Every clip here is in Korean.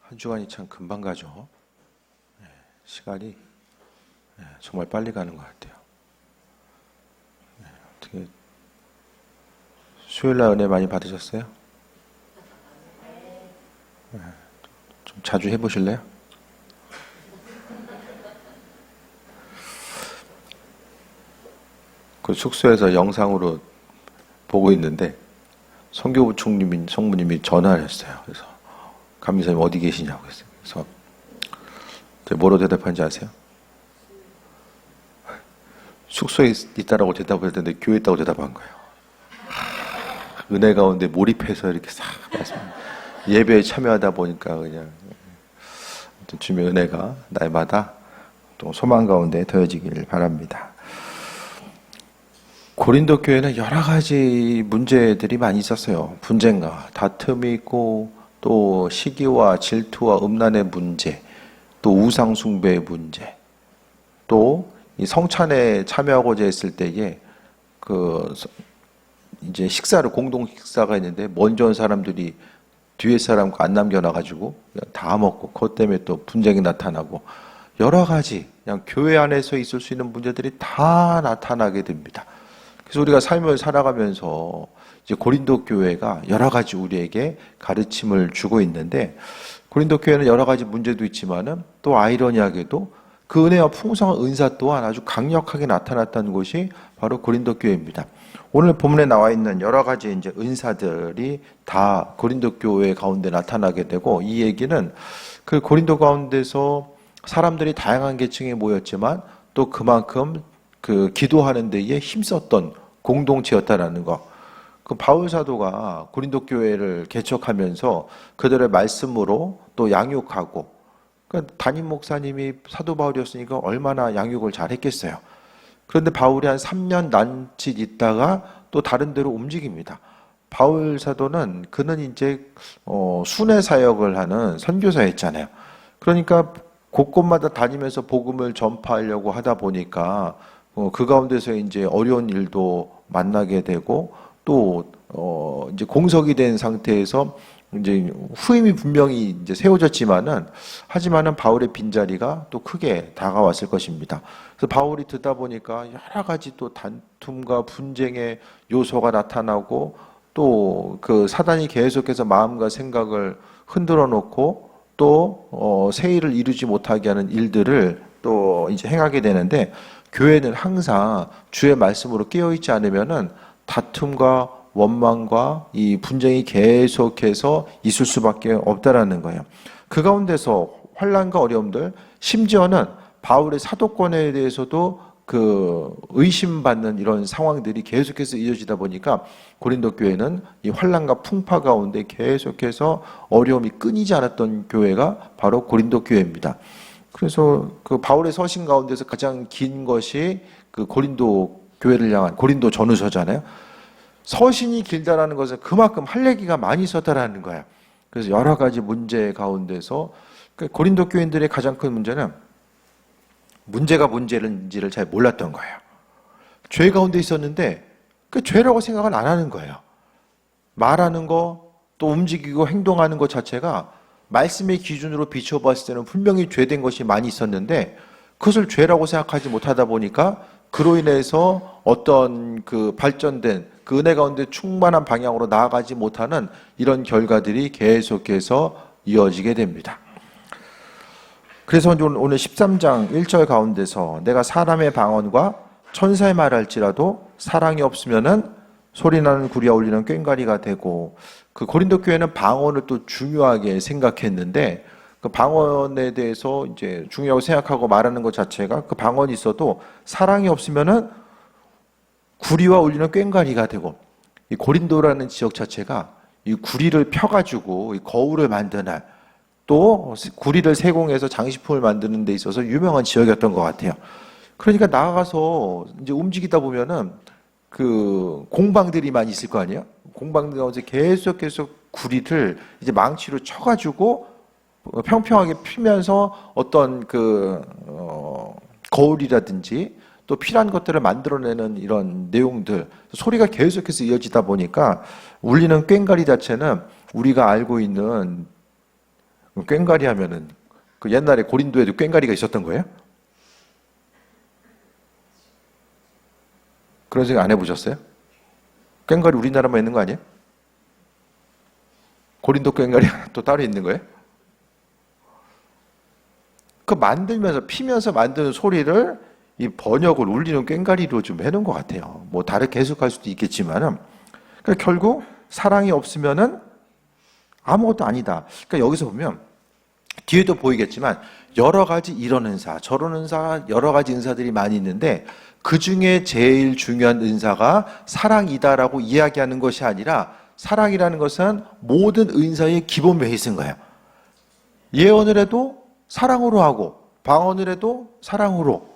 한 주간이 참 금방 가죠. 시간이 정말 빨리 가는 것 같아요. 어떻게 수요일날 은혜 많이 받으셨어요? 좀 자주 해보실래요? 그 숙소에서 영상으로 보고 있는데 성교부 총무님이 전화를 했어요. 그래서 감리사님 어디 계시냐고 했어요. 그래서 뭐로 대답한지 아세요? 숙소에 있다라고 대답을 했는데 교회에 있다고 대답한 거예요. 은혜 가운데 몰입해서 이렇게 싹 예배에 참여하다 보니까 그냥 주님의 은혜가 날마다 또 소망 가운데 더해지길 바랍니다. 고린도 교회는 여러 가지 문제들이 많이 있었어요. 분쟁과 다툼이 있고 또 시기와 질투와 음란의 문제, 또 우상 숭배의 문제, 또 이 성찬에 참여하고자 했을 때에 이제 공동 식사가 있는데 먼저 온 사람들이 뒤에 사람과 안 남겨놔가지고 다 먹고 그것 때문에 또 분쟁이 나타나고 여러 가지 그냥 교회 안에서 있을 수 있는 문제들이 다 나타나게 됩니다. 그래서 우리가 삶을 살아가면서 이제 고린도 교회가 여러 가지 우리에게 가르침을 주고 있는데 고린도 교회는 여러 가지 문제도 있지만은 또 아이러니하게도 그 은혜와 풍성한 은사 또한 아주 강력하게 나타났다는 것이 바로 고린도 교회입니다. 오늘 본문에 나와 있는 여러 가지 이제 은사들이 다 고린도 교회 가운데 나타나게 되고 이 얘기는 그 고린도 가운데서 사람들이 다양한 계층에 모였지만 또 그만큼 그 기도하는 데에 힘썼던 공동체였다라는 거. 그 바울 사도가 고린도 교회를 개척하면서 그들의 말씀으로 또 양육하고 그러니까 담임 목사님이 사도 바울이었으니까 얼마나 양육을 잘했겠어요. 그런데 바울이 한 3년 난칫 있다가 또 다른 데로 움직입니다. 바울 사도는 그는 이제 순회 사역을 하는 선교사였잖아요. 그러니까 곳곳마다 다니면서 복음을 전파하려고 하다 보니까 그 가운데서 이제 어려운 일도 만나게 되고 또 이제 공석이 된 상태에서 이제 후임이 분명히 이제 세워졌지만은 하지만은 바울의 빈자리가 또 크게 다가왔을 것입니다. 그래서 바울이 듣다 보니까 여러 가지 또 다툼과 분쟁의 요소가 나타나고 또 그 사단이 계속해서 마음과 생각을 흔들어 놓고 또 새 일을 이루지 못하게 하는 일들을 또 이제 행하게 되는데 교회는 항상 주의 말씀으로 깨어 있지 않으면은 다툼과 원망과 이 분쟁이 계속해서 있을 수밖에 없다라는 거예요. 그 가운데서 환난과 어려움들, 심지어는 바울의 사도권에 대해서도 그 의심받는 이런 상황들이 계속해서 이어지다 보니까 고린도 교회는 이 환난과 풍파 가운데 계속해서 어려움이 끊이지 않았던 교회가 바로 고린도 교회입니다. 그래서 그 바울의 서신 가운데서 가장 긴 것이 그 고린도 교회를 향한 고린도 전후서잖아요. 서신이 길다라는 것은 그만큼 할 얘기가 많이 있었다라는 거예요. 그래서 여러 가지 문제 가운데서 고린도 교인들의 가장 큰 문제는 문제가 문제인지를 잘 몰랐던 거예요. 죄 가운데 있었는데 그 죄라고 생각을 안 하는 거예요. 말하는 거, 또 움직이고 행동하는 것 자체가 말씀의 기준으로 비춰봤을 때는 분명히 죄된 것이 많이 있었는데 그것을 죄라고 생각하지 못하다 보니까 그로 인해서 어떤 그 발전된 그 은혜 가운데 충만한 방향으로 나아가지 못하는 이런 결과들이 계속해서 이어지게 됩니다. 그래서 오늘 13장 1절 가운데서 내가 사람의 방언과 천사의 말을 할지라도 사랑이 없으면은 소리나는 구리와 울리는 꽹과리가 되고 그 고린도 교회는 방언을 또 중요하게 생각했는데 그 방언에 대해서 이제 중요하고 생각하고 말하는 것 자체가 그 방언이 있어도 사랑이 없으면은 구리와 울리는 꽹과리가 되고 이 고린도라는 지역 자체가 이 구리를 펴가지고 이 거울을 만드는 또 구리를 세공해서 장식품을 만드는 데 있어서 유명한 지역이었던 것 같아요. 그러니까 나가서 이제 움직이다 보면은 그 공방들이 많이 있을 거 아니에요? 공방들 가운데 계속해서 구리를 이제 망치로 쳐가지고 평평하게 피면서 어떤 거울이라든지 또 필요한 것들을 만들어내는 이런 내용들, 소리가 계속해서 이어지다 보니까 울리는 꽹과리 자체는 우리가 알고 있는 꽹과리 하면은 그 옛날에 고린도에도 꽹과리가 있었던 거예요? 그런 생각 안 해보셨어요? 꽹과리 우리나라만 있는 거 아니에요? 고린도 꽹과리 또 따로 있는 거예요? 그 만들면서 피면서 만드는 소리를 이 번역을 울리는 꽹과리로 좀 해놓은 것 같아요. 뭐 다르게 해석할 수도 있겠지만은 그러니까 결국 사랑이 없으면은 아무것도 아니다. 그러니까 여기서 보면 뒤에도 보이겠지만 여러 가지 이런 은사, 저런 은사, 여러 가지 은사들이 많이 있는데 그 중에 제일 중요한 은사가 사랑이다라고 이야기하는 것이 아니라 사랑이라는 것은 모든 은사의 기본 베이스인 거예요. 예언을 해도 사랑으로 하고 방언을 해도 사랑으로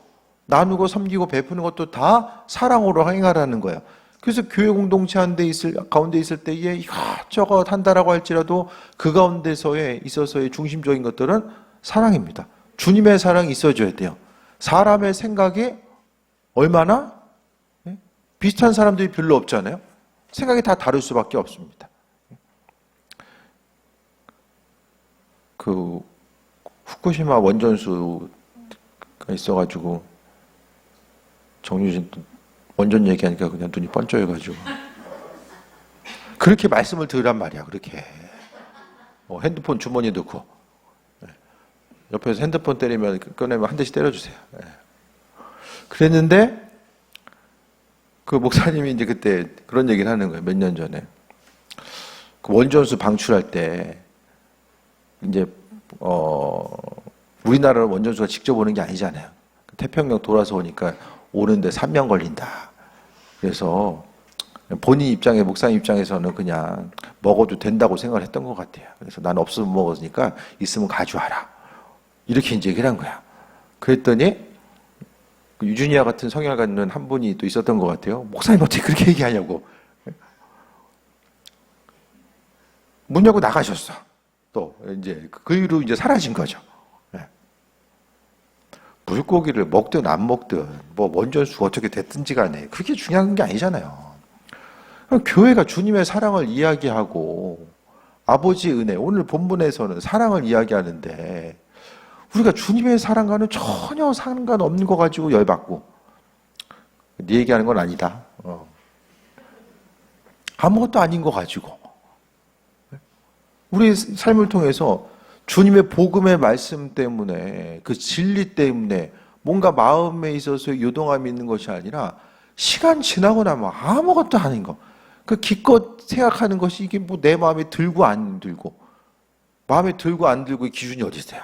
나누고 섬기고 베푸는 것도 다 사랑으로 행하라는 거예요. 그래서 교회 공동체 가운데 있을 때에 이것저것 한다라고 할지라도 그 가운데서에 있어서의 중심적인 것들은 사랑입니다. 주님의 사랑이 있어줘야 돼요. 사람의 생각이 얼마나 비슷한 사람들이 별로 없잖아요. 생각이 다 다를 수밖에 없습니다. 그 후쿠시마 원전수가 있어가지고 정유진 원전 얘기하니까 그냥 눈이 번쩍해가지고 그렇게 말씀을 들으란 말이야. 그렇게 핸드폰 주머니에 넣고 옆에서 핸드폰 때리면 꺼내면 한 대씩 때려주세요. 그랬는데 그 목사님이 이제 그때 그런 얘기를 하는 거예요. 몇 년 전에 그 원전수 방출할 때 이제 우리나라로 원전수가 직접 오는 게 아니잖아요. 태평양 돌아서 오니까 오는데 3년 걸린다. 그래서 본인 입장에 목사님 입장에서는 그냥 먹어도 된다고 생각을 했던 것 같아요. 그래서 난 없으면 먹었으니까 있으면 가져와라. 이렇게 이제 얘기를 한 거야. 그랬더니 유준이와 같은 성향을 갖는 한 분이 또 있었던 것 같아요. 목사님 어떻게 그렇게 얘기하냐고. 문 열고 나가셨어. 또 이제 그 이후로 이제 사라진 거죠. 물고기를 먹든 안 먹든 뭐 원전수가 어떻게 됐든지 간에 그렇게 중요한 게 아니잖아요. 교회가 주님의 사랑을 이야기하고 아버지의 은혜, 오늘 본문에서는 사랑을 이야기하는데 우리가 주님의 사랑과는 전혀 상관없는 거 가지고 열받고 네 얘기하는 건 아니다. 아무것도 아닌 거 가지고 우리 삶을 통해서 주님의 복음의 말씀 때문에 그 진리 때문에 뭔가 마음에 있어서 요동함이 있는 것이 아니라 시간 지나고 나면 아무것도 아닌 거. 그 기껏 생각하는 것이 이게 뭐 내 마음에 들고 안 들고 마음에 들고 안 들고의 기준이 어디 있어요?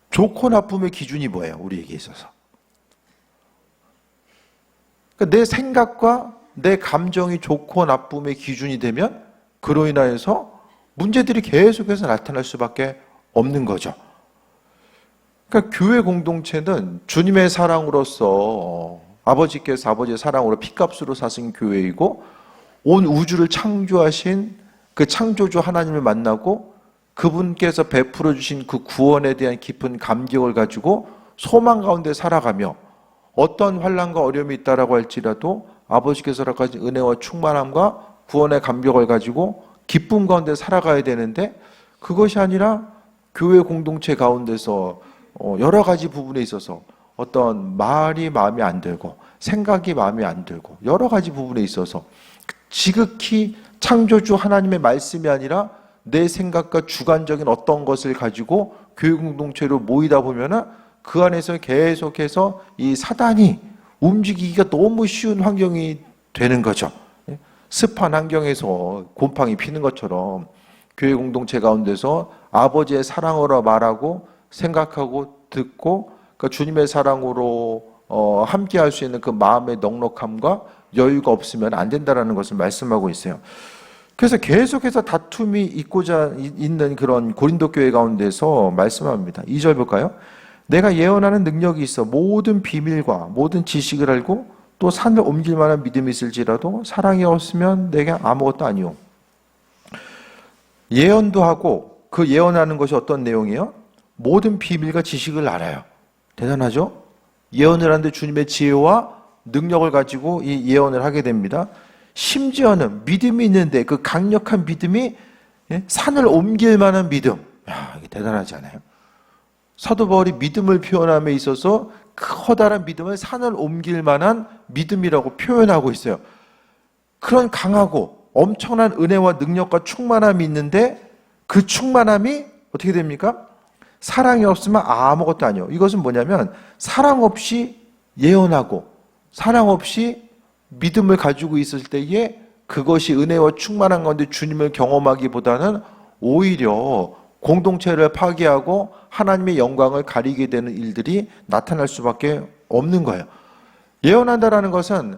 좋고 나쁨의 기준이 뭐예요? 우리에게 있어서. 그러니까 내 생각과 내 감정이 좋고 나쁨의 기준이 되면 그로 인하여서 문제들이 계속해서 나타날 수밖에 없는 거죠. 그러니까 교회 공동체는 주님의 사랑으로서 아버지께서 아버지의 사랑으로 피값으로 사신 교회이고 온 우주를 창조하신 그 창조주 하나님을 만나고 그분께서 베풀어 주신 그 구원에 대한 깊은 감격을 가지고 소망 가운데 살아가며 어떤 환난과 어려움이 있다라고 할지라도 아버지께서 허락하신 은혜와 충만함과 구원의 감격을 가지고 기쁨 가운데 살아가야 되는데 그것이 아니라 교회 공동체 가운데서 여러 가지 부분에 있어서 어떤 말이 마음에 안 들고 생각이 마음에 안 들고 여러 가지 부분에 있어서 지극히 창조주 하나님의 말씀이 아니라 내 생각과 주관적인 어떤 것을 가지고 교회 공동체로 모이다 보면은 그 안에서 계속해서 이 사단이 움직이기가 너무 쉬운 환경이 되는 거죠. 습한 환경에서 곰팡이 피는 것처럼 교회 공동체 가운데서 아버지의 사랑으로 말하고 생각하고 듣고 그러니까 주님의 사랑으로 함께할 수 있는 그 마음의 넉넉함과 여유가 없으면 안 된다라는 것을 말씀하고 있어요. 그래서 계속해서 다툼이 있고자 있는 그런 고린도 교회 가운데서 말씀합니다. 2절 볼까요? 내가 예언하는 능력이 있어 모든 비밀과 모든 지식을 알고 또 산을 옮길 만한 믿음이 있을지라도 사랑이 없으면 내게 아무것도 아니오. 예언도 하고 그 예언하는 것이 어떤 내용이에요? 모든 비밀과 지식을 알아요. 대단하죠? 예언을 하는데 주님의 지혜와 능력을 가지고 이 예언을 하게 됩니다. 심지어는 믿음이 있는데 그 강력한 믿음이 예? 산을 옮길 만한 믿음. 야, 이게 대단하지 않아요? 사도 바울이 믿음을 표현함에 있어서 커다란 믿음을 산을 옮길 만한 믿음이라고 표현하고 있어요. 그런 강하고 엄청난 은혜와 능력과 충만함이 있는데 그 충만함이 어떻게 됩니까? 사랑이 없으면 아무것도 아니에요. 이것은 뭐냐면 사랑 없이 예언하고 사랑 없이 믿음을 가지고 있을 때에 그것이 은혜와 충만한 건데 주님을 경험하기보다는 오히려 공동체를 파괴하고 하나님의 영광을 가리게 되는 일들이 나타날 수밖에 없는 거예요. 예언한다라는 것은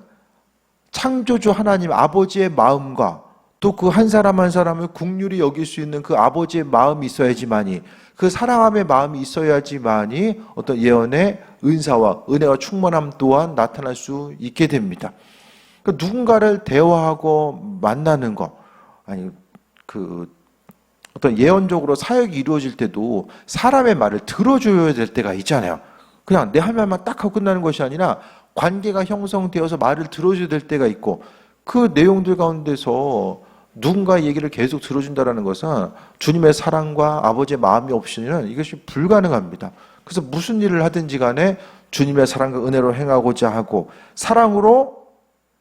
창조주 하나님 아버지의 마음과 또 그 한 사람 한 사람을 긍휼히 여길 수 있는 그 아버지의 마음이 있어야지만이 그 사랑함의 마음이 있어야지만이 어떤 예언의 은사와 은혜와 충만함 또한 나타날 수 있게 됩니다. 그러니까 누군가를 대화하고 만나는 것, 아니 어떤 예언적으로 사역이 이루어질 때도 사람의 말을 들어줘야 될 때가 있잖아요. 그냥 내 할 말만 딱 하고 끝나는 것이 아니라 관계가 형성되어서 말을 들어줘야 될 때가 있고 그 내용들 가운데서 누군가의 얘기를 계속 들어준다는 것은 주님의 사랑과 아버지의 마음이 없이는 이것이 불가능합니다. 그래서 무슨 일을 하든지 간에 주님의 사랑과 은혜로 행하고자 하고 사랑으로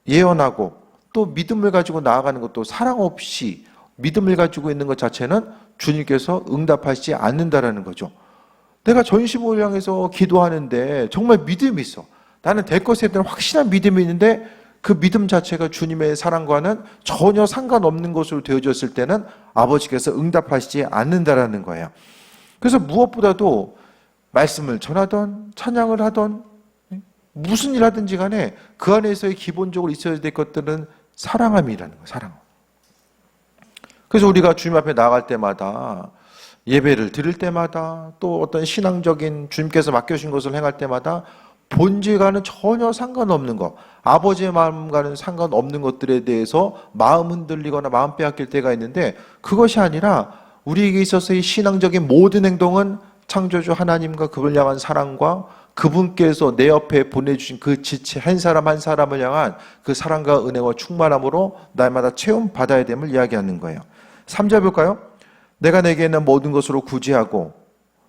예언하고 또 믿음을 가지고 나아가는 것도 사랑 없이 믿음을 가지고 있는 것 자체는 주님께서 응답하시지 않는다라는 거죠. 내가 전시모를 향해서 기도하는데 정말 믿음이 있어. 나는 될 것에 대한 확실한 믿음이 있는데 그 믿음 자체가 주님의 사랑과는 전혀 상관없는 것으로 되어졌을 때는 아버지께서 응답하시지 않는다라는 거예요. 그래서 무엇보다도 말씀을 전하던 찬양을 하던 무슨 일 하든지 간에 그 안에서의 기본적으로 있어야 될 것들은 사랑함이라는 거예요. 사랑. 그래서 우리가 주님 앞에 나아갈 때마다 예배를 드릴 때마다 또 어떤 신앙적인 주님께서 맡겨주신 것을 행할 때마다 본질과는 전혀 상관없는 것, 아버지의 마음과는 상관없는 것들에 대해서 마음 흔들리거나 마음 빼앗길 때가 있는데 그것이 아니라 우리에게 있어서의 신앙적인 모든 행동은 창조주 하나님과 그분을 향한 사랑과 그분께서 내 옆에 보내주신 그 지체 한 사람 한 사람을 향한 그 사랑과 은혜와 충만함으로 날마다 체험받아야 됨을 이야기하는 거예요. 3절 볼까요? 내가 내게 있는 모든 것으로 구제하고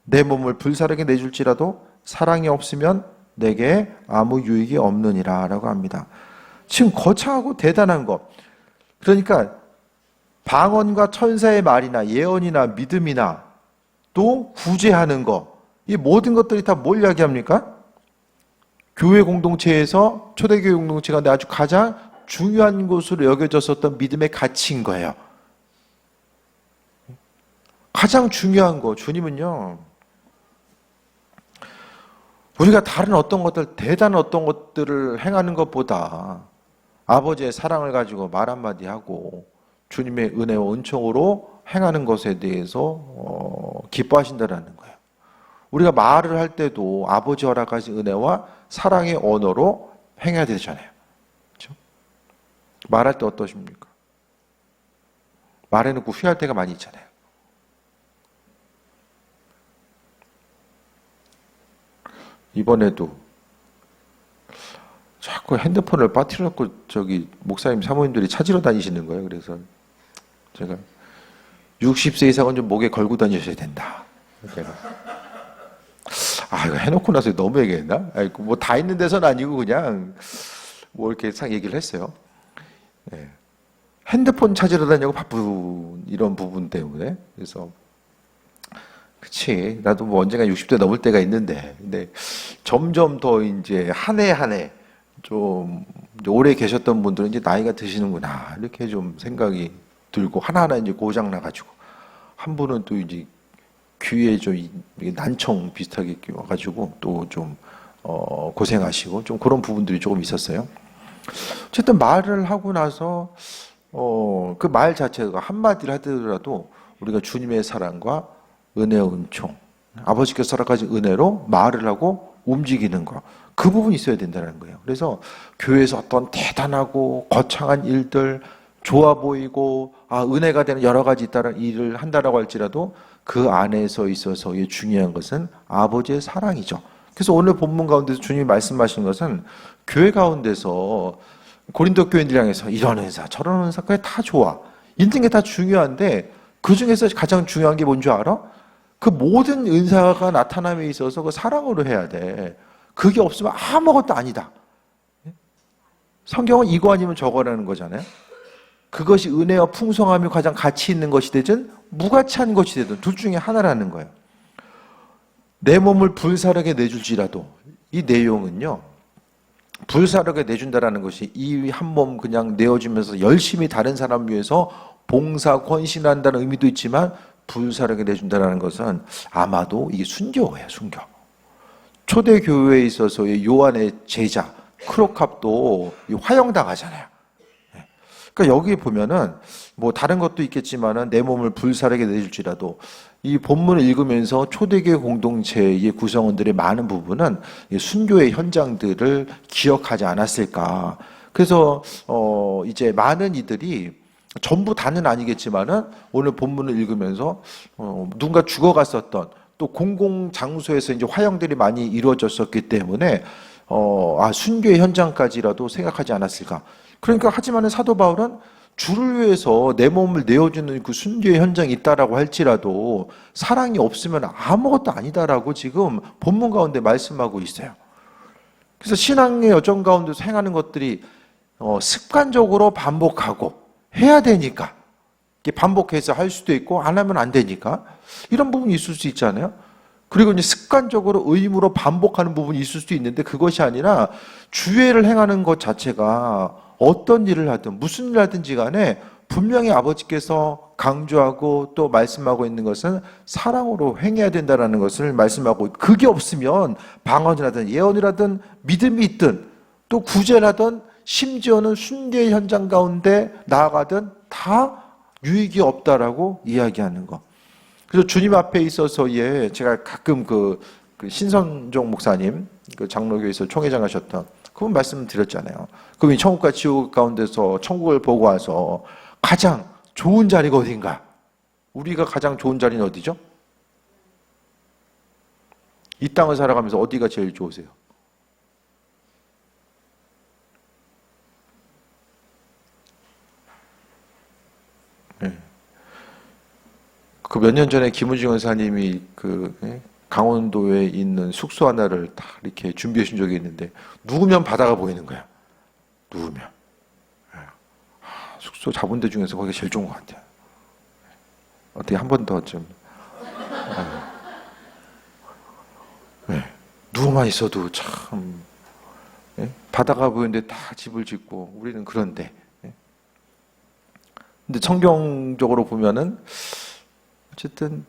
내 몸을 불사르게 내줄지라도 사랑이 없으면 내게 아무 유익이 없느니라 라고 합니다. 지금 거창하고 대단한 것. 그러니까 방언과 천사의 말이나 예언이나 믿음이나 또 구제하는 것. 이 모든 것들이 다 뭘 이야기합니까? 교회 공동체에서 초대교회 공동체 가운데 아주 가장 중요한 것으로 여겨졌었던 믿음의 가치인 거예요. 가장 중요한 거. 주님은요. 우리가 다른 어떤 것들, 대단한 어떤 것들을 행하는 것보다 아버지의 사랑을 가지고 말 한마디 하고 주님의 은혜와 은총으로 행하는 것에 대해서 기뻐하신다라는 거예요. 우리가 말을 할 때도 아버지 허락하신 은혜와 사랑의 언어로 행해야 되잖아요. 그렇죠? 말할 때 어떠십니까? 말해놓고 후회할 때가 많이 있잖아요. 이번에도 자꾸 핸드폰을 빠뜨려 놓고 목사님 사모님들이 찾으러 다니시는 거예요. 그래서 제가 60세 이상은 좀 목에 걸고 다니셔야 된다. 제가 이거 해놓고 나서 너무 얘기했나? 뭐 다 있는 데서는 아니고 그냥 뭐 이렇게 상 얘기를 했어요. 네. 핸드폰 찾으러 다니고 바쁜 이런 부분 때문에 그래서 그치. 나도 뭐 언젠가 60대 넘을 때가 있는데, 근데 점점 더 이제 한 해 한 해 좀 오래 계셨던 분들은 이제 나이가 드시는구나. 이렇게 좀 생각이 들고 하나하나 이제 고장 나가지고 한 분은 또 이제 귀에 좀 난청 비슷하게 와가지고 또 좀 고생하시고 좀 그런 부분들이 조금 있었어요. 어쨌든 말을 하고 나서 그 말 자체가 한마디를 하더라도 우리가 주님의 사랑과 은혜와 은총, 아버지께서 허락하신 은혜로 말을 하고 움직이는 거, 그 부분이 있어야 된다는 거예요. 그래서 교회에서 어떤 대단하고 거창한 일들, 좋아 보이고 은혜가 되는 여러 가지 있다는 일을 한다라고 할지라도 그 안에서 있어서의 중요한 것은 아버지의 사랑이죠. 그래서 오늘 본문 가운데서 주님이 말씀하신 것은 교회 가운데서 고린도 교인들 향해서 이런 은사, 저런 은사, 그게 다 좋아. 있는 게 다 중요한데 그 중에서 가장 중요한 게 뭔 줄 알아? 그 모든 은사가 나타남에 있어서 그 사랑으로 해야 돼. 그게 없으면 아무것도 아니다. 성경은 이거 아니면 저거라는 거잖아요. 그것이 은혜와 풍성함이 가장 가치 있는 것이 되든 무가치한 것이 되든 둘 중에 하나라는 거예요. 내 몸을 불사르게 내줄지라도, 이 내용은요, 불사르게 내준다라는 것이 이 한 몸 그냥 내어주면서 열심히 다른 사람 위해서 봉사, 헌신한다는 의미도 있지만 불사르게 내준다는 것은 아마도 이게 순교예요, 순교. 초대교회에 있어서의 요한의 제자 크로캅도 화형당하잖아요. 그러니까 여기 보면은 뭐 다른 것도 있겠지만은 내 몸을 불사르게 내줄지라도, 이 본문을 읽으면서 초대교회 공동체의 구성원들의 많은 부분은 순교의 현장들을 기억하지 않았을까. 그래서 이제 많은 이들이 전부 다는 아니겠지만은 오늘 본문을 읽으면서 누군가 죽어갔었던, 또 공공 장소에서 이제 화형들이 많이 이루어졌었기 때문에 순교의 현장까지라도 생각하지 않았을까. 그러니까 하지만은 사도 바울은 주를 위해서 내 몸을 내어주는 그 순교의 현장이 있다라고 할지라도 사랑이 없으면 아무것도 아니다라고 지금 본문 가운데 말씀하고 있어요. 그래서 신앙의 여정 가운데서 행하는 것들이 습관적으로 반복하고 해야 되니까, 반복해서 할 수도 있고 안 하면 안 되니까 이런 부분이 있을 수 있잖아요. 그리고 이제 습관적으로 의무로 반복하는 부분이 있을 수도 있는데, 그것이 아니라 주회를 행하는 것 자체가 어떤 일을 하든 무슨 일을 하든지 간에 분명히 아버지께서 강조하고 또 말씀하고 있는 것은 사랑으로 행해야 된다는 것을 말씀하고, 그게 없으면 방언이라든 예언이라든 믿음이 있든 또 구제라든 심지어는 순교의 현장 가운데 나아가든 다 유익이 없다라고 이야기하는 것. 그래서 주님 앞에 있어서의, 제가 가끔 그 신선종 목사님, 그 장로교에서 총회장 하셨던 그분 말씀 드렸잖아요. 그분이 천국과 지옥 가운데서 천국을 보고 와서 가장 좋은 자리가 어딘가? 우리가 가장 좋은 자리는 어디죠? 이 땅을 살아가면서 어디가 제일 좋으세요? 네. 그 몇 년 전에 김우중 원사님이 강원도에 있는 숙소 하나를 다 이렇게 준비해 준 적이 있는데, 누우면 바다가 보이는 거야. 누우면. 숙소 잡은 데 중에서 거기가 제일 좋은 것 같아요. 어떻게 한 번 더 좀. 네. 누워만 있어도 참, 바다가 보이는데 다 집을 짓고 우리는 그런데. 근데 성경적으로 보면은 어쨌든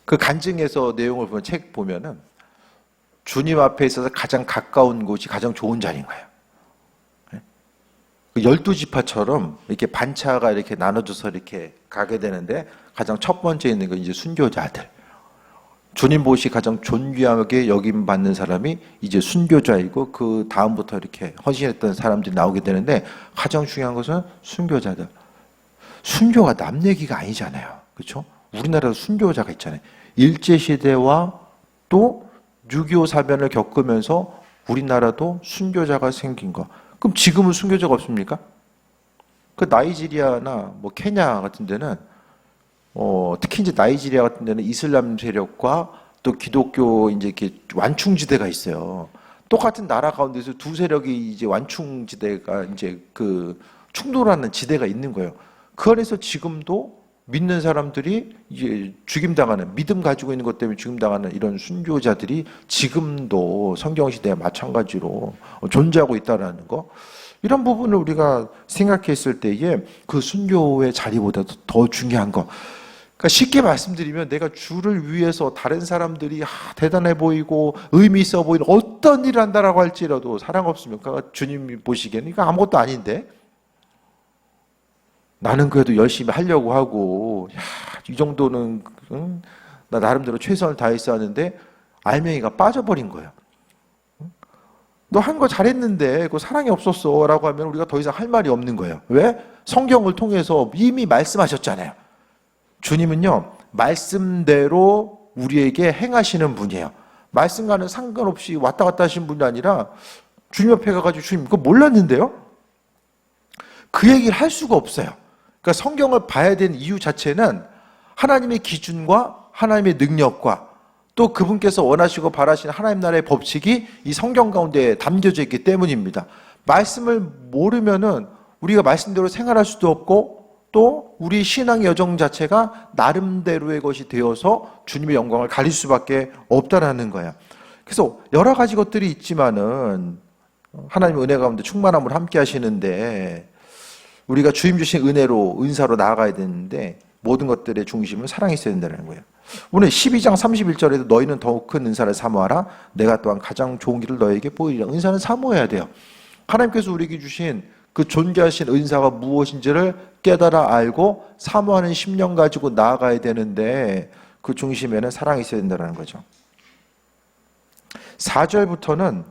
그 간증에서 내용을 보면, 책 보면은 주님 앞에 있어서 가장 가까운 곳이 가장 좋은 자리인 거예요. 그 12지파처럼 이렇게 반차가 이렇게 나눠져서 이렇게 가게 되는데, 가장 첫 번째 있는 건 이제 순교자들. 주님 보시 가장 존귀하게 여김받는 사람이 이제 순교자이고, 그 다음부터 이렇게 헌신했던 사람들이 나오게 되는데, 가장 중요한 것은 순교자들. 순교가 남 얘기가 아니잖아요. 그렇죠? 우리나라도 순교자가 있잖아요. 일제시대와 또 6.25 사변을 겪으면서 우리나라도 순교자가 생긴 거. 그럼 지금은 순교자가 없습니까? 그 나이지리아나 뭐 케냐 같은 데는 특히 이제 나이지리아 같은 데는 이슬람 세력과 또 기독교 이제 이렇게 완충지대가 있어요. 똑같은 나라 가운데서 두 세력이 이제 완충지대가 이제 그 충돌하는 지대가 있는 거예요. 그 안에서 지금도 믿는 사람들이 이제 죽임당하는, 믿음 가지고 있는 것 때문에 죽임당하는 이런 순교자들이 지금도 성경시대에 마찬가지로 존재하고 있다는 거. 이런 부분을 우리가 생각했을 때에 그 순교의 자리보다도 더 중요한 거. 그러니까 쉽게 말씀드리면, 내가 주를 위해서 다른 사람들이 대단해 보이고 의미 있어 보이는 어떤 일을 한다라고 할지라도 사랑 없으면 그러니까 주님이 보시기에는 이거 아무것도 아닌데, 나는 그래도 열심히 하려고 하고, 이 정도는 나 나름대로 최선을 다해서 하는데 알맹이가 빠져버린 거예요. 너 한 거 잘했는데 그 사랑이 없었어 라고 하면 우리가 더 이상 할 말이 없는 거예요. 왜? 성경을 통해서 이미 말씀하셨잖아요. 주님은요, 말씀대로 우리에게 행하시는 분이에요. 말씀과는 상관없이 왔다 갔다 하신 분이 아니라, 주님 옆에 가가지고 주님 그거 몰랐는데요? 그 얘기를 할 수가 없어요. 그러니까 성경을 봐야 되는 이유 자체는 하나님의 기준과 하나님의 능력과 또 그분께서 원하시고 바라시는 하나님 나라의 법칙이 이 성경 가운데 담겨져 있기 때문입니다. 말씀을 모르면은 우리가 말씀대로 생활할 수도 없고 또 우리 신앙의 여정 자체가 나름대로의 것이 되어서 주님의 영광을 가릴 수밖에 없다라는 거야. 그래서 여러 가지 것들이 있지만은 하나님의 은혜 가운데 충만함을 함께 하시는데 우리가 주님 주신 은혜로 은사로 나아가야 되는데 모든 것들의 중심은 사랑이 있어야 된다는 거예요. 오늘 12장 31절에도 너희는 더욱 큰 은사를 사모하라. 내가 또한 가장 좋은 길을 너희에게 보이리라. 은사는 사모해야 돼요. 하나님께서 우리에게 주신 그 존귀하신 은사가 무엇인지를 깨달아 알고 사모하는 심령 가지고 나아가야 되는데 그 중심에는 사랑이 있어야 된다는 거죠. 4절부터는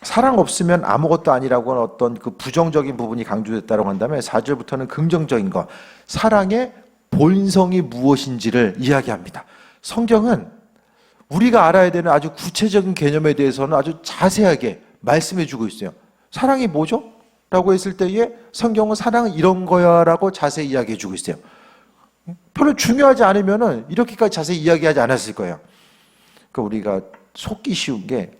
사랑 없으면 아무것도 아니라고 하는 어떤 그 부정적인 부분이 강조됐다고 한다면 4절부터는 긍정적인 것, 사랑의 본성이 무엇인지를 이야기합니다. 성경은 우리가 알아야 되는 아주 구체적인 개념에 대해서는 아주 자세하게 말씀해 주고 있어요. 사랑이 뭐죠? 라고 했을 때에 성경은 사랑은 이런 거야 라고 자세히 이야기해 주고 있어요. 별로 중요하지 않으면 이렇게까지 자세히 이야기하지 않았을 거예요. 그러니까 우리가 속기 쉬운 게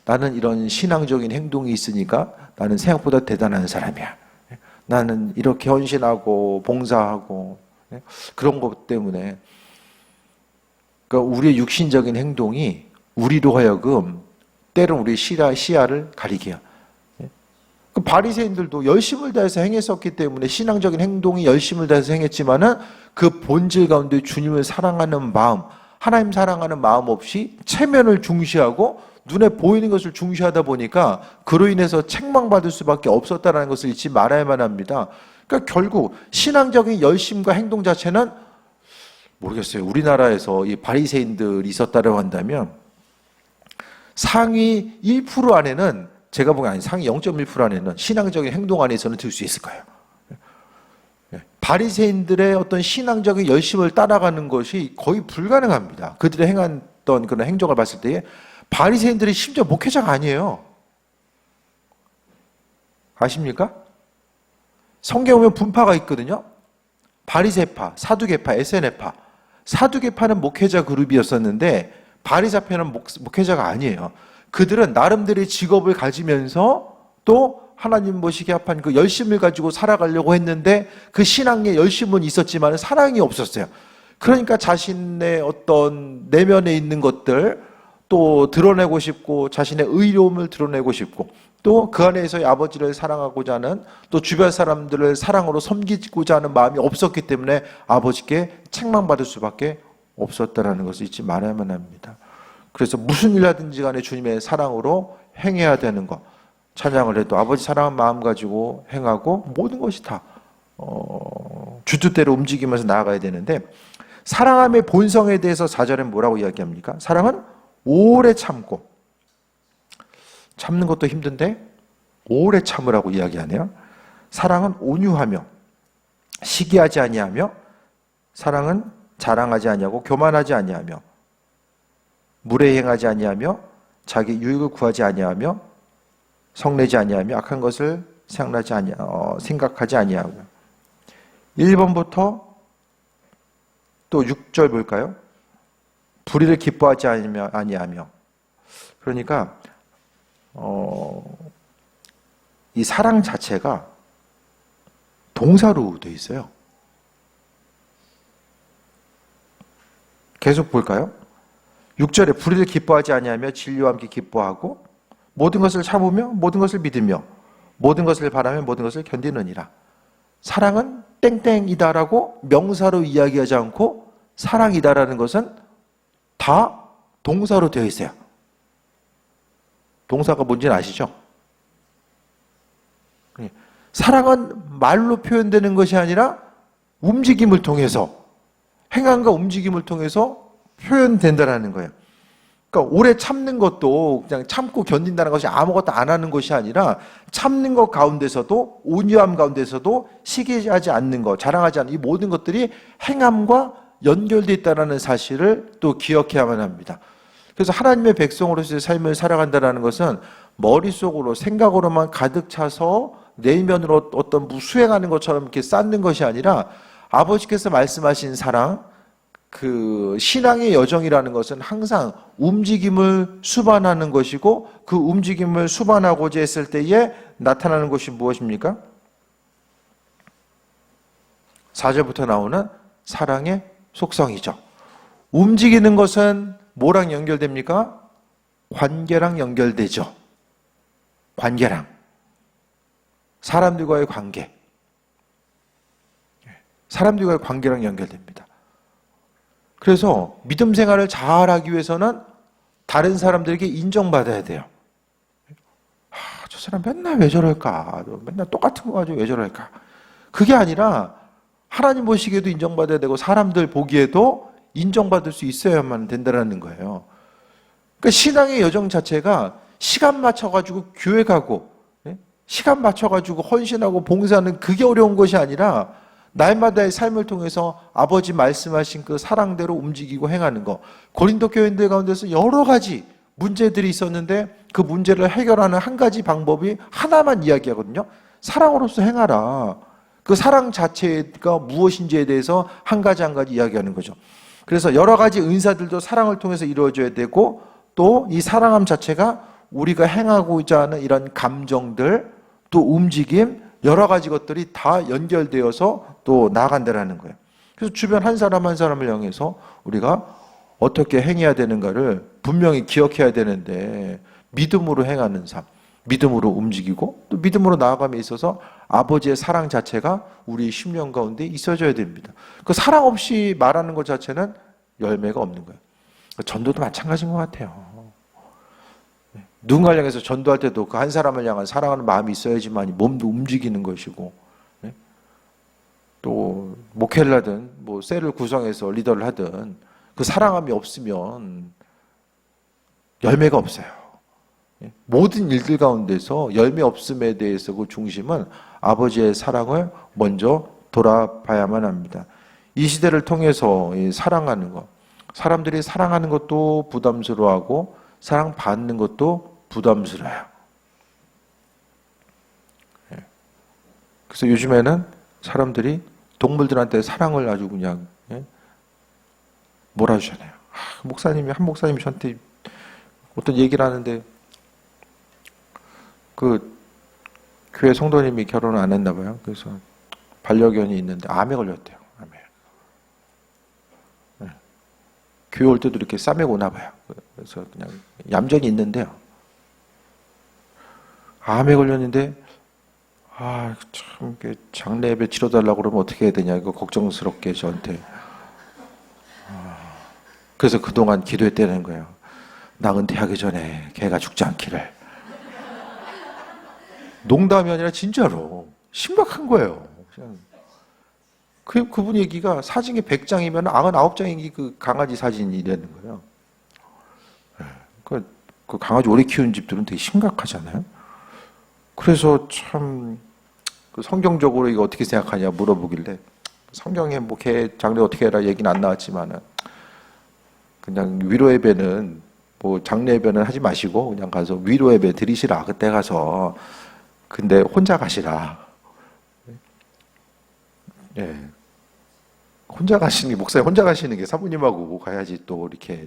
나는 이런 신앙적인 행동이 있으니까 나는 생각보다 대단한 사람이야. 나는 이렇게 헌신하고 봉사하고 그런 것 때문에 그러니까 우리의 육신적인 행동이 우리로 하여금 때론 우리 시야를 가리게 해요. 그 바리새인들도 열심을 다해서 행했었기 때문에 신앙적인 행동이 열심을 다해서 행했지만은 그 본질 가운데 주님을 사랑하는 마음, 하나님 사랑하는 마음 없이 체면을 중시하고 눈에 보이는 것을 중시하다 보니까 그로 인해서 책망받을 수밖에 없었다는 것을 잊지 말아야만 합니다. 그러니까 결국 신앙적인 열심과 행동 자체는 모르겠어요. 우리나라에서 이 바리새인들이 있었다고 한다면 상위 1% 안에는 제가 보기엔 아니 상위 0.1% 안에는 신앙적인 행동 안에서는 들 수 있을 거예요. 바리새인들의 어떤 신앙적인 열심을 따라가는 것이 거의 불가능합니다. 그들이 행했던 그런 행적을 봤을 때에 바리새인들이 심지어 목회자가 아니에요. 아십니까? 성경에 보면 분파가 있거든요. 바리새파, 사두개파, 에세네파. 사두개파는 목회자 그룹이었었는데 바리새파는 목회자가 아니에요. 그들은 나름대로의 직업을 가지면서 또 하나님 모시게 합한 그 열심을 가지고 살아가려고 했는데 그 신앙의 열심은 있었지만 사랑이 없었어요. 그러니까 자신의 어떤 내면에 있는 것들 또 드러내고 싶고 자신의 의로움을 드러내고 싶고 또 그 안에서의 아버지를 사랑하고자 하는 또 주변 사람들을 사랑으로 섬기고자 하는 마음이 없었기 때문에 아버지께 책망받을 수밖에 없었다는 것을 잊지 말아야만 합니다. 그래서 무슨 일 하든지 간에 주님의 사랑으로 행해야 되는 것. 찬양을 해도 아버지 사랑한 마음 가지고 행하고 모든 것이 다 주뜻대로 움직이면서 나아가야 되는데 사랑함의 본성에 대해서 4절엔 뭐라고 이야기합니까? 사랑은 오래 참고 참는 것도 힘든데 오래 참으라고 이야기하네요. 사랑은 온유하며 시기하지 아니하며 사랑은 자랑하지 아니하고 교만하지 아니하며 무례행하지 아니하며 자기 유익을 구하지 아니하며 성내지 아니하며 악한 것을 생각하지 아니하고 1번부터 또 6절 볼까요? 불의를 기뻐하지 아니하며 그러니까 이 사랑 자체가 동사로 되어 있어요. 계속 볼까요? 6절에 불의를 기뻐하지 아니하며 진리와 함께 기뻐하고 모든 것을 참으며 모든 것을 믿으며 모든 것을 바라며 모든 것을 견디느니라. 사랑은 땡땡이다라고 명사로 이야기하지 않고 사랑이다라는 것은 다 동사로 되어 있어요. 동사가 뭔지는 아시죠? 사랑은 말로 표현되는 것이 아니라 움직임을 통해서 행함과 움직임을 통해서 표현된다는 거예요. 그러니까 오래 참는 것도 그냥 참고 견딘다는 것이 아무것도 안 하는 것이 아니라 참는 것 가운데서도 온유함 가운데서도 시기하지 않는 것, 자랑하지 않는 이 모든 것들이 행함과 연결되어 있다는 사실을 또 기억해야만 합니다. 그래서 하나님의 백성으로서의 삶을 살아간다는 것은 머릿속으로 생각으로만 가득 차서 내면으로 어떤 수행하는 것처럼 이렇게 쌓는 것이 아니라 아버지께서 말씀하신 사랑, 그 신앙의 여정이라는 것은 항상 움직임을 수반하는 것이고 그 움직임을 수반하고자 했을 때에 나타나는 것이 무엇입니까? 4절부터 나오는 사랑의 속성이죠. 움직이는 것은 뭐랑 연결됩니까? 관계랑 연결되죠. 관계랑. 사람들과의 관계. 사람들과의 관계랑 연결됩니다. 그래서 믿음 생활을 잘하기 위해서는 다른 사람들에게 인정받아야 돼요. 저 사람 맨날 왜 저럴까? 맨날 똑같은 거 가지고 왜 저럴까? 그게 아니라 하나님 보시기에도 인정받아야 되고 사람들 보기에도 인정받을 수 있어야만 된다는 거예요. 그러니까 신앙의 여정 자체가 시간 맞춰가지고 교회 가고 시간 맞춰가지고 헌신하고 봉사하는 그게 어려운 것이 아니라 날마다의 삶을 통해서 아버지 말씀하신 그 사랑대로 움직이고 행하는 것. 고린도 교인들 가운데서 여러 가지 문제들이 있었는데 그 문제를 해결하는 한 가지 방법이 하나만 이야기하거든요. 사랑으로서 행하라. 그 사랑 자체가 무엇인지에 대해서 한 가지 한 가지 이야기하는 거죠. 그래서 여러 가지 은사들도 사랑을 통해서 이루어져야 되고 또 이 사랑함 자체가 우리가 행하고자 하는 이런 감정들 또 움직임 여러 가지 것들이 다 연결되어서 또 나아간다는 거예요. 그래서 주변 한 사람 한 사람을 향해서 우리가 어떻게 행해야 되는가를 분명히 기억해야 되는데 믿음으로 행하는 삶, 믿음으로 움직이고 또 믿음으로 나아감에 있어서 아버지의 사랑 자체가 우리 심령 가운데 있어져야 됩니다. 그 사랑 없이 말하는 것 자체는 열매가 없는 거예요. 전도도 마찬가지인 것 같아요. 누군가를 향해서 전도할 때도 그 한 사람을 향한 사랑하는 마음이 있어야지만 몸도 움직이는 것이고 또 목회를 하든 뭐 셀을 구성해서 리더를 하든 그 사랑함이 없으면 열매가 없어요. 모든 일들 가운데서 열매 없음에 대해서 그 중심은 아버지의 사랑을 먼저 돌아봐야만 합니다. 이 시대를 통해서 사랑하는 것, 사람들이 사랑하는 것도 부담스러워하고 사랑받는 것도 부담스러워요. 그래서 요즘에는 사람들이 동물들한테 사랑을 아주 그냥 몰아주잖아요. 한 목사님이 저한테 어떤 얘기를 하는데 그 교회 성도님이 결혼을 안 했나 봐요. 그래서 반려견이 있는데 암에 걸렸대요. 암에. 교회 올 때도 이렇게 싸매고 오나 봐요. 그래서 그냥 얌전히 있는데요. 암에 걸렸는데 참 장례 예배 치러달라고 그러면 어떻게 해야 되냐 이거 걱정스럽게 저한테. 그래서 그동안 기도했다는 거예요. 나 은퇴하기 전에 걔가 죽지 않기를. 농담이 아니라 진짜로 심각한 거예요. 그분 얘기가 사진이 100장이면 99장이 그 강아지 사진이 되는 거예요. 그 강아지 오래 키우는 집들은 되게 심각하잖아요. 그래서 참 그 성경적으로 이거 어떻게 생각하냐 물어보길래 성경에 뭐 개 장례 어떻게 해라 얘기는 안 나왔지만은 그냥 위로 예배는 뭐 장례 예배는 하지 마시고 그냥 가서 위로 예배 드리시라. 그때 가서 근데 혼자 가시라. 예. 혼자 가시는 게, 목사님 혼자 가시는 게 사모님하고 가야지 또 이렇게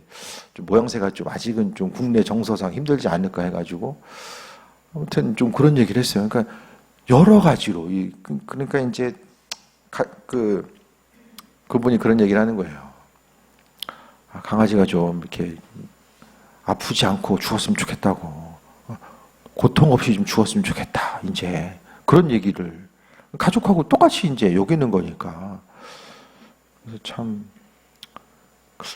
좀 모양새가 좀 아직은 좀 국내 정서상 힘들지 않을까 해가지고 아무튼 좀 그런 얘기를 했어요. 그러니까 여러 가지로 그러니까 이제 그분이 그런 얘기를 하는 거예요. 강아지가 좀 이렇게 아프지 않고 죽었으면 좋겠다고, 고통 없이 좀 죽었으면 좋겠다. 이제 그런 얘기를 가족하고 똑같이 이제 여기는 거니까. 그래서 참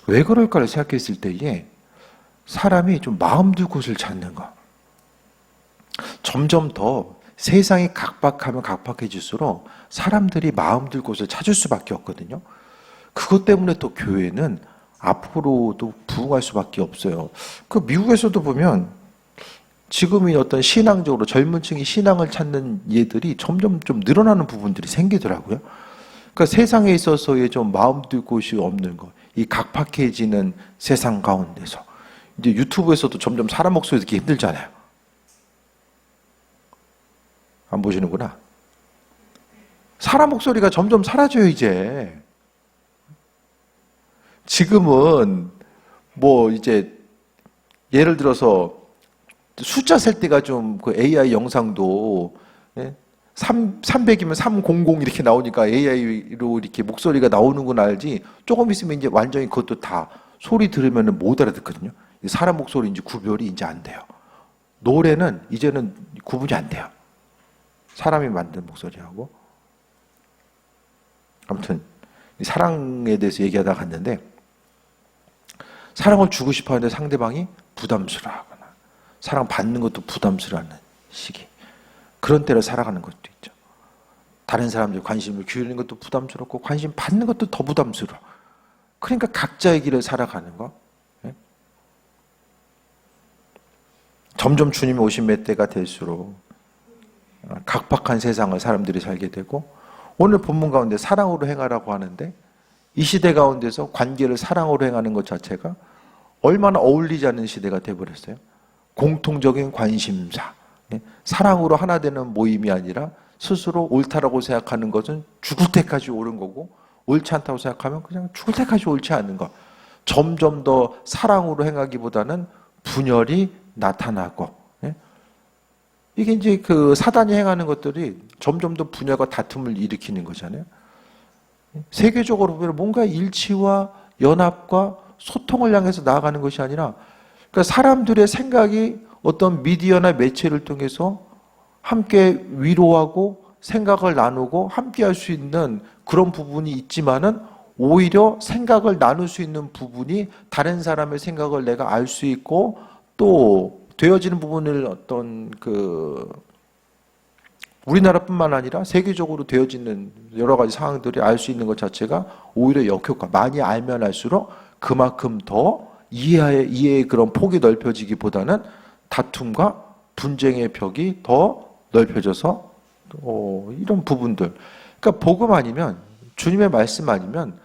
왜 그럴까를 생각했을 때에 사람이 좀 마음 둘 곳을 찾는 거. 점점 더 세상이 각박하면 각박해질수록 사람들이 마음 둘 곳을 찾을 수밖에 없거든요. 그것 때문에 또 교회는 앞으로도 부흥할 수밖에 없어요. 그 미국에서도 보면 지금이 어떤 신앙적으로 젊은 층이 신앙을 찾는 예들이 점점 좀 늘어나는 부분들이 생기더라고요. 그러니까 세상에 있어서의 좀 마음 둘 곳이 없는 것, 이 각박해지는 세상 가운데서 이제 유튜브에서도 점점 사람 목소리 듣기 힘들잖아요. 안 보시는구나. 사람 목소리가 점점 사라져요, 이제. 지금은 뭐 이제 예를 들어서 숫자 셀 때가 좀 그 AI 영상도 300이면 300 이렇게 나오니까 AI로 이렇게 목소리가 나오는 건 알지, 조금 있으면 이제 완전히 그것도 다 소리 들으면 못 알아듣거든요. 사람 목소리인지 구별이 이제 안 돼요. 노래는 이제는 구분이 안 돼요. 사람이 만든 목소리하고. 아무튼 사랑에 대해서 얘기하다가 갔는데, 사랑을 주고 싶어 하는데 상대방이 부담스러워하거나 사랑 받는 것도 부담스러워하는 시기, 그런 때를 살아가는 것도 있죠. 다른 사람들 관심을 기울이는 것도 부담스럽고 관심 받는 것도 더 부담스러워. 그러니까 각자의 길을 살아가는 거. 점점 주님이 오신 몇 대가 될수록 각박한 세상을 사람들이 살게 되고, 오늘 본문 가운데 사랑으로 행하라고 하는데, 이 시대 가운데서 관계를 사랑으로 행하는 것 자체가 얼마나 어울리지 않는 시대가 되어버렸어요. 공통적인 관심사, 사랑으로 하나 되는 모임이 아니라 스스로 옳다라고 생각하는 것은 죽을 때까지 옳은 거고, 옳지 않다고 생각하면 그냥 죽을 때까지 옳지 않은 것. 점점 더 사랑으로 행하기보다는 분열이 나타나고, 이게 이제 그 사단이 행하는 것들이 점점 더 분열과 다툼을 일으키는 거잖아요. 세계적으로 보면 뭔가 일치와 연합과 소통을 향해서 나아가는 것이 아니라, 그러니까 사람들의 생각이 어떤 미디어나 매체를 통해서 함께 위로하고 생각을 나누고 함께 할 수 있는 그런 부분이 있지만은, 오히려 생각을 나눌 수 있는 부분이 다른 사람의 생각을 내가 알 수 있고 또 되어지는 부분을 어떤 그 우리나라뿐만 아니라 세계적으로 되어지는 여러 가지 상황들이 알 수 있는 것 자체가 오히려 역효과, 많이 알면 알수록 그만큼 더 이해의 그런 폭이 넓혀지기보다는 다툼과 분쟁의 벽이 더 넓혀져서 이런 부분들, 그러니까 복음 아니면, 주님의 말씀 아니면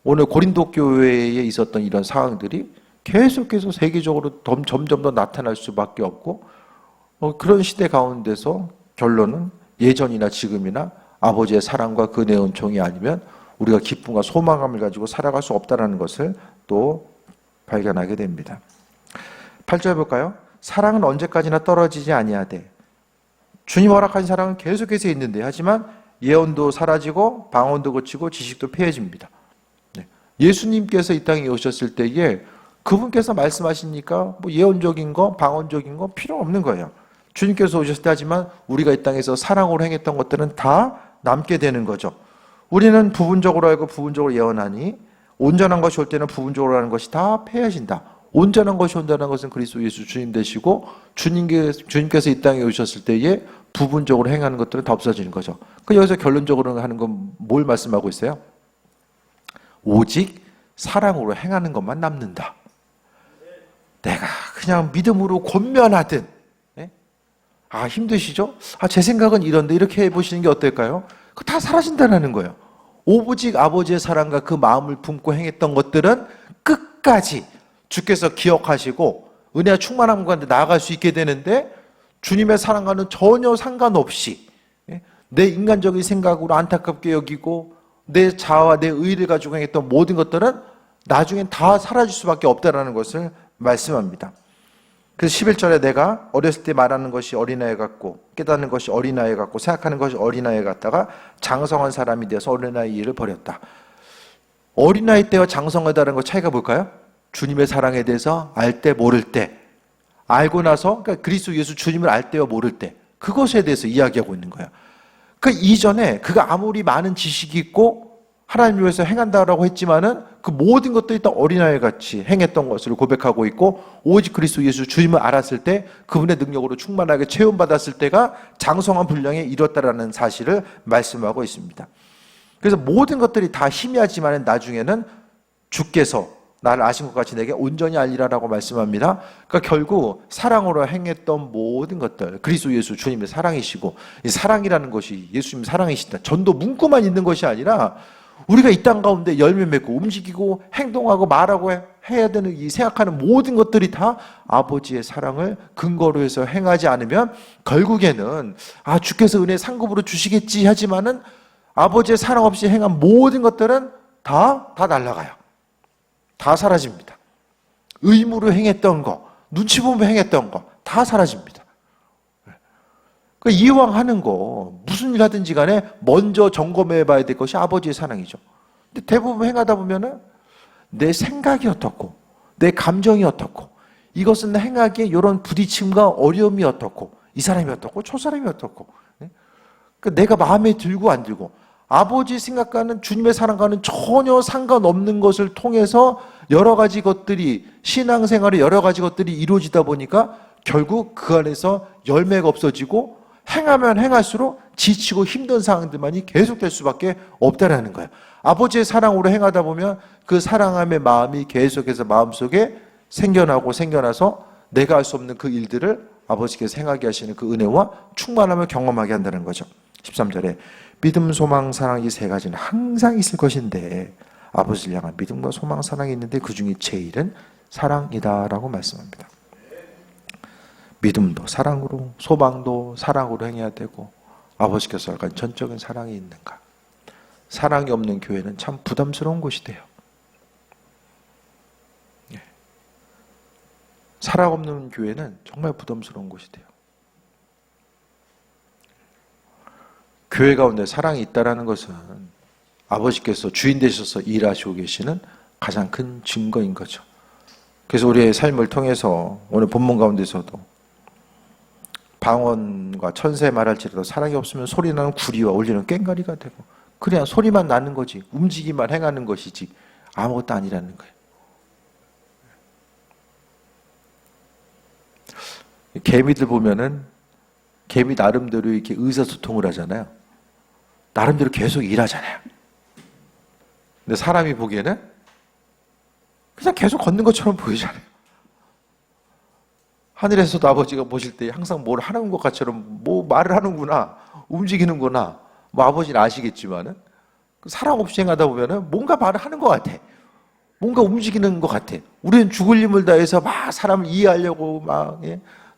오늘 고린도 교회에 있었던 이런 상황들이 계속해서 세계적으로 점점 더 나타날 수밖에 없고, 그런 시대 가운데서 결론은 예전이나 지금이나 아버지의 사랑과 그 은총이 아니면 우리가 기쁨과 소망감을 가지고 살아갈 수 없다는 것을 또 발견하게 됩니다. 8절 볼까요? 사랑은 언제까지나 떨어지지 아니하되. 주님 허락하신 사랑은 계속해서 있는데, 하지만 예언도 사라지고 방언도 그치고 지식도 폐해집니다. 예수님께서 이 땅에 오셨을 때에 그분께서 말씀하시니까 뭐 예언적인 거, 방언적인 거 필요 없는 거예요. 주님께서 오셨을 때, 하지만 우리가 이 땅에서 사랑으로 행했던 것들은 다 남게 되는 거죠. 우리는 부분적으로 알고 부분적으로 예언하니, 온전한 것이 올 때는 부분적으로 하는 것이 다 폐해진다. 온전한 것이 온다는 것은 그리스도 예수 주님 되시고, 주님께서 이 땅에 오셨을 때에 부분적으로 행하는 것들은 다 없어지는 거죠. 여기서 결론적으로 하는 건 뭘 말씀하고 있어요? 오직 사랑으로 행하는 것만 남는다. 내가 그냥 믿음으로 권면하든, 힘드시죠? 제 생각은 이런데, 이렇게 해보시는 게 어떨까요? 그거 다 사라진다는 거예요. 오직 아버지의 사랑과 그 마음을 품고 행했던 것들은 끝까지 주께서 기억하시고 은혜와 충만한 가운데 나아갈 수 있게 되는데, 주님의 사랑과는 전혀 상관없이 내 인간적인 생각으로 안타깝게 여기고 내 자아와 내 의를 가지고 행했던 모든 것들은 나중엔 다 사라질 수밖에 없다는 것을 말씀합니다. 그래서 11절에 내가 어렸을 때 말하는 것이 어린아이 같고 깨닫는 것이 어린아이 같고 생각하는 것이 어린아이 같다가 장성한 사람이 되어서 어린아이 일을 버렸다. 어린아이 때와 장성하다는 것 차이가 뭘까요? 주님의 사랑에 대해서 알 때 모를 때, 알고 나서, 그러니까 그리스도 예수 주님을 알 때와 모를 때, 그것에 대해서 이야기하고 있는 거예요. 그 이전에 그가 아무리 많은 지식이 있고 하나님을 위해서 행한다라고 했지만은 그 모든 것들이 다 어린아이 같이 행했던 것을 고백하고 있고, 오직 그리스도 예수 주님을 알았을 때 그분의 능력으로 충만하게 체험받았을 때가 장성한 분량에 이뤘다라는 사실을 말씀하고 있습니다. 그래서 모든 것들이 다 희미하지만 나중에는 주께서 나를 아신 것 같이 내게 온전히 알리라라고 말씀합니다. 그러니까 결국 사랑으로 행했던 모든 것들, 그리스도 예수 주님의 사랑이시고, 이 사랑이라는 것이 예수님 사랑이시다. 전도 문구만 있는 것이 아니라 우리가 이 땅 가운데 열매 맺고 움직이고 행동하고 말하고 해야 되는 이 생각하는 모든 것들이 다 아버지의 사랑을 근거로 해서 행하지 않으면 결국에는 주께서 은혜 상급으로 주시겠지 하지만은 아버지의 사랑 없이 행한 모든 것들은 다 날아가요. 다 사라집니다. 의무로 행했던 거, 눈치 보며 행했던 거 다 사라집니다. 그러니까 이왕 하는 거 무슨 일 하든지 간에 먼저 점검해 봐야 될 것이 아버지의 사랑이죠. 근데 대부분 행하다 보면은 내 생각이 어떻고 내 감정이 어떻고 이것은 행하기에 이런 부딪힘과 어려움이 어떻고 이 사람이 어떻고 저 사람이 어떻고 그러니까 내가 마음에 들고 안 들고 아버지 생각과는 주님의 사랑과는 전혀 상관없는 것을 통해서 여러 가지 것들이 신앙생활에 여러 가지 것들이 이루어지다 보니까 결국 그 안에서 열매가 없어지고 행하면 행할수록 지치고 힘든 상황들만이 계속될 수밖에 없다라는 거예요. 아버지의 사랑으로 행하다 보면 그 사랑함의 마음이 계속해서 마음속에 생겨나서 내가 할 수 없는 그 일들을 아버지께서 행하게 하시는 그 은혜와 충만함을 경험하게 한다는 거죠. 13절에 믿음, 소망, 사랑 이 세 가지는 항상 있을 것인데 아버지를 향한 믿음과 소망, 사랑이 있는데 그 중에 제일은 사랑이다라고 말씀합니다. 믿음도 사랑으로, 소망도 사랑으로 행해야 되고 아버지께서 약간 전적인 사랑이 있는가? 사랑이 없는 교회는 참 부담스러운 곳이 돼요. 사랑 없는 교회는 정말 부담스러운 곳이 돼요. 교회 가운데 사랑이 있다는 것은 아버지께서 주인 되셔서 일하시고 계시는 가장 큰 증거인 거죠. 그래서 우리의 삶을 통해서 오늘 본문 가운데서도 방언과 천세 말할지라도 사랑이 없으면 소리나는 구리와 울리는 꽹과리가 되고 그냥 소리만 나는 거지 움직이만 행하는 것이지 아무것도 아니라는 거예요. 개미들 보면은 개미 나름대로 이렇게 의사소통을 하잖아요. 나름대로 계속 일하잖아요. 근데 사람이 보기에는 그냥 계속 걷는 것처럼 보이잖아요. 하늘에서도 아버지가 보실 때 항상 뭘 하는 것 같처럼 뭐 말을 하는구나, 움직이는구나, 뭐 아버지는 아시겠지만은 사랑 없이 행하다 보면은 뭔가 말을 하는 것 같아. 뭔가 움직이는 것 같아. 우리는 죽을 힘을 다해서 막 사람을 이해하려고 막,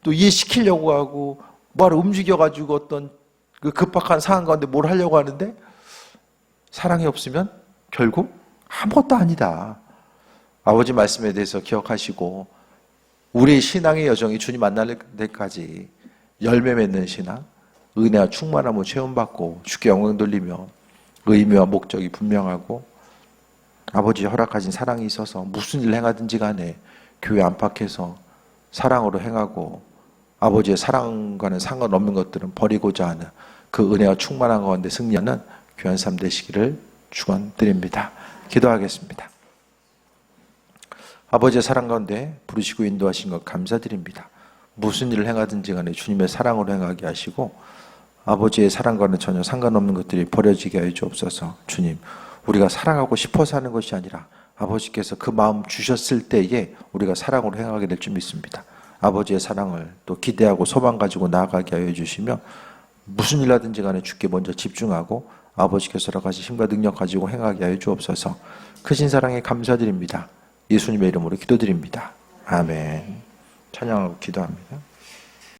또 이해시키려고 하고, 말을 움직여가지고 어떤 그 급박한 상황 가운데 뭘 하려고 하는데, 사랑이 없으면 결국 아무것도 아니다. 아버지 말씀에 대해서 기억하시고, 우리의 신앙의 여정이 주님 만날 때까지 열매 맺는 신앙, 은혜와 충만함을 체험받고 주께 영광 돌리며 의미와 목적이 분명하고 아버지 허락하신 사랑이 있어서 무슨 일을 행하든지 간에 교회 안팎에서 사랑으로 행하고 아버지의 사랑과는 상관없는 것들은 버리고자 하는 그 은혜와 충만한 가운데 승리하는 귀한 삶 되시기를 축원드립니다. 기도하겠습니다. 아버지의 사랑 가운데 부르시고 인도하신 것 감사드립니다. 무슨 일을 행하든지 간에 주님의 사랑으로 행하게 하시고 아버지의 사랑과는 전혀 상관없는 것들이 버려지게 하여 주옵소서. 주님, 우리가 사랑하고 싶어서 하는 것이 아니라 아버지께서 그 마음 주셨을 때에 우리가 사랑으로 행하게 될 줄 믿습니다. 아버지의 사랑을 또 기대하고 소망 가지고 나아가게 하여 주시며 무슨 일 하든지 간에 주께 먼저 집중하고 아버지께서 여러 가지 힘과 능력 가지고 행하게 하여 주옵소서. 크신 사랑에 감사드립니다. 예수님의 이름으로 기도드립니다. 아멘. 찬양하고 기도합니다.